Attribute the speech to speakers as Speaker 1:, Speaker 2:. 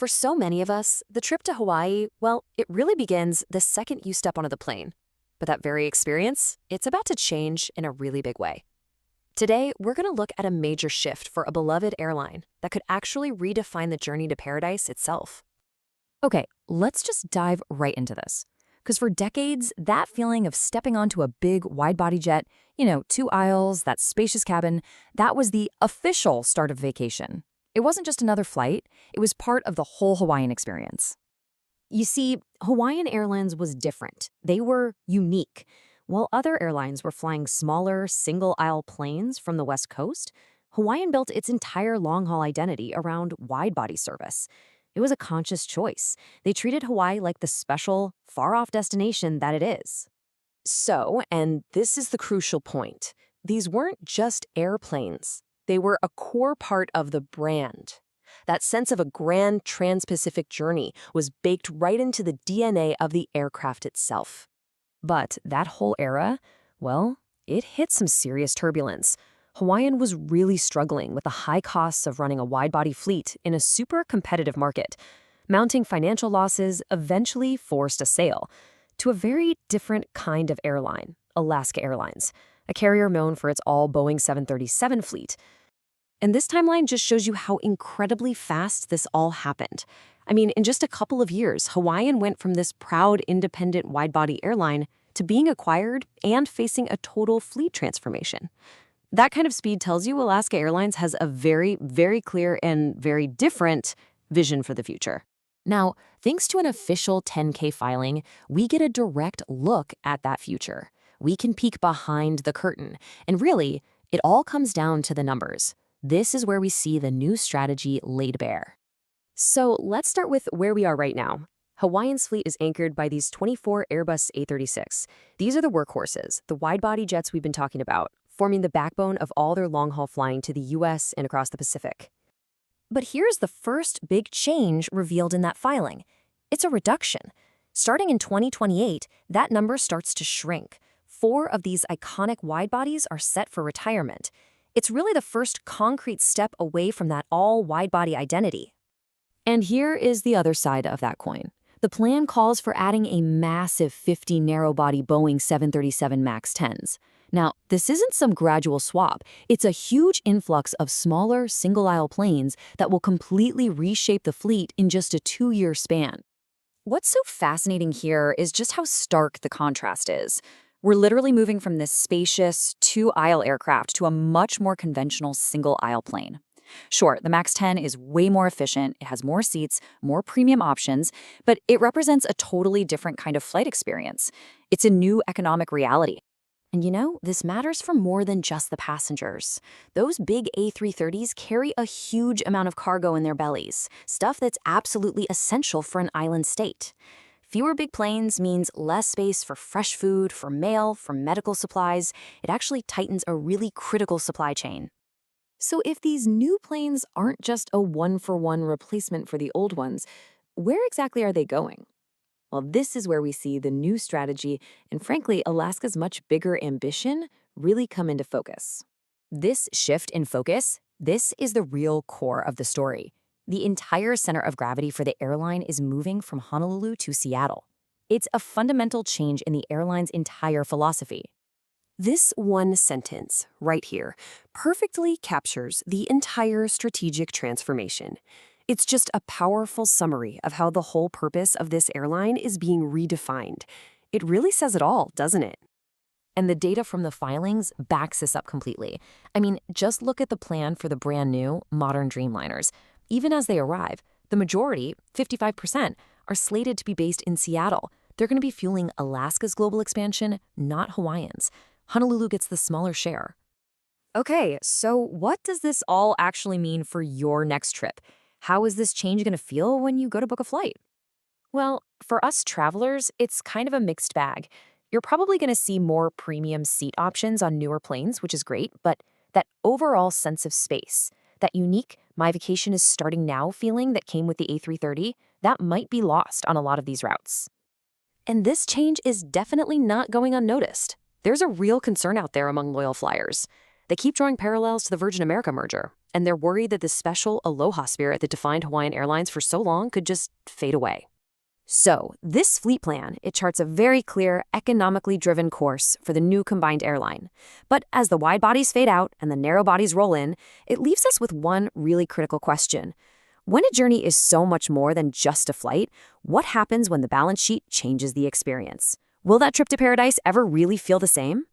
Speaker 1: For so many of us, the trip to Hawaii, well, it really begins the second you step onto the plane. But that very experience, it's about to change in a really big way. Today, we're going to look at a major shift for a beloved airline that could actually redefine the journey to paradise itself.
Speaker 2: Okay, let's just dive right into this. Because for decades, that feeling of stepping onto a big wide-body jet, two aisles, that spacious cabin, that was the official start of vacation. It wasn't just another flight, it was part of the whole Hawaiian experience.
Speaker 1: You see, Hawaiian Airlines was different. They were unique. While other airlines were flying smaller, single-aisle planes from the West Coast, Hawaiian built its entire long-haul identity around wide-body service. It was a conscious choice. They treated Hawaii like the special, far-off destination that it is. So, and this is the crucial point, these weren't just airplanes. They were a core part of the brand. That sense of a grand trans-Pacific journey was baked right into the DNA of the aircraft itself. But that whole era, well, it hit some serious turbulence. Hawaiian was really struggling with the high costs of running a wide-body fleet in a super competitive market. Mounting financial losses eventually forced a sale to a very different kind of airline, Alaska Airlines, a carrier known for its all Boeing 737 fleet. And this timeline just shows you how incredibly fast this all happened. I mean, in just a couple of years, Hawaiian went from this proud, independent wide-body airline to being acquired and facing a total fleet transformation. That kind of speed tells you Alaska Airlines has a very, very clear and very different vision for the future. Now, thanks to an official 10K filing, we get a direct look at that future. We can peek behind the curtain. And really, it all comes down to the numbers. This is where we see the new strategy laid bare. So let's start with where we are right now. Hawaiian's fleet is anchored by these 24 Airbus A330. These are the workhorses, the wide-body jets we've been talking about, forming the backbone of all their long-haul flying to the U.S. and across the Pacific. But here's the first big change revealed in that filing. It's a reduction. Starting in 2028, that number starts to shrink. 4 of these iconic wide-bodies are set for retirement. It's really the first concrete step away from that all-wide-body identity. And here is the other side of that coin. The plan calls for adding a massive 50 narrow-body Boeing 737 MAX 10s. Now, this isn't some gradual swap. It's a huge influx of smaller, single-aisle planes that will completely reshape the fleet in just a 2-year span. What's so fascinating here is just how stark the contrast is. We're literally moving from this spacious, 2-aisle aircraft to a much more conventional single-aisle plane. Sure, the MAX 10 is way more efficient, it has more seats, more premium options, but it represents a totally different kind of flight experience. It's a new economic reality. And this matters for more than just the passengers. Those big A330s carry a huge amount of cargo in their bellies, stuff that's absolutely essential for an island state. Fewer big planes means less space for fresh food, for mail, for medical supplies. It actually tightens a really critical supply chain. So if these new planes aren't just a one-for-one replacement for the old ones, where exactly are they going? Well, this is where we see the new strategy and, frankly, Alaska's much bigger ambition really come into focus. This shift in focus, this is the real core of the story. The entire center of gravity for the airline is moving from Honolulu to Seattle. It's a fundamental change in the airline's entire philosophy. This one sentence, right here, perfectly captures the entire strategic transformation. It's just a powerful summary of how the whole purpose of this airline is being redefined. It really says it all, doesn't it? And the data from the filings backs this up completely. I mean, just look at the plan for the brand new, modern Dreamliners. Even as they arrive, the majority, 55%, are slated to be based in Seattle. They're going to be fueling Alaska's global expansion, not Hawaiian's. Honolulu gets the smaller share. Okay, so what does this all actually mean for your next trip? How is this change going to feel when you go to book a flight? Well, for us travelers, it's kind of a mixed bag. You're probably going to see more premium seat options on newer planes, which is great, but that overall sense of space, that unique "my vacation is starting now" feeling that came with the A330, that might be lost on a lot of these routes. And this change is definitely not going unnoticed. There's a real concern out there among loyal flyers. They keep drawing parallels to the Virgin America merger, and they're worried that the special aloha spirit that defined Hawaiian Airlines for so long could just fade away. So, this fleet plan, it charts a very clear, economically driven course for the new combined airline. But as the wide bodies fade out and the narrow bodies roll in, it leaves us with one really critical question. When a journey is so much more than just a flight, what happens when the balance sheet changes the experience? Will that trip to paradise ever really feel the same?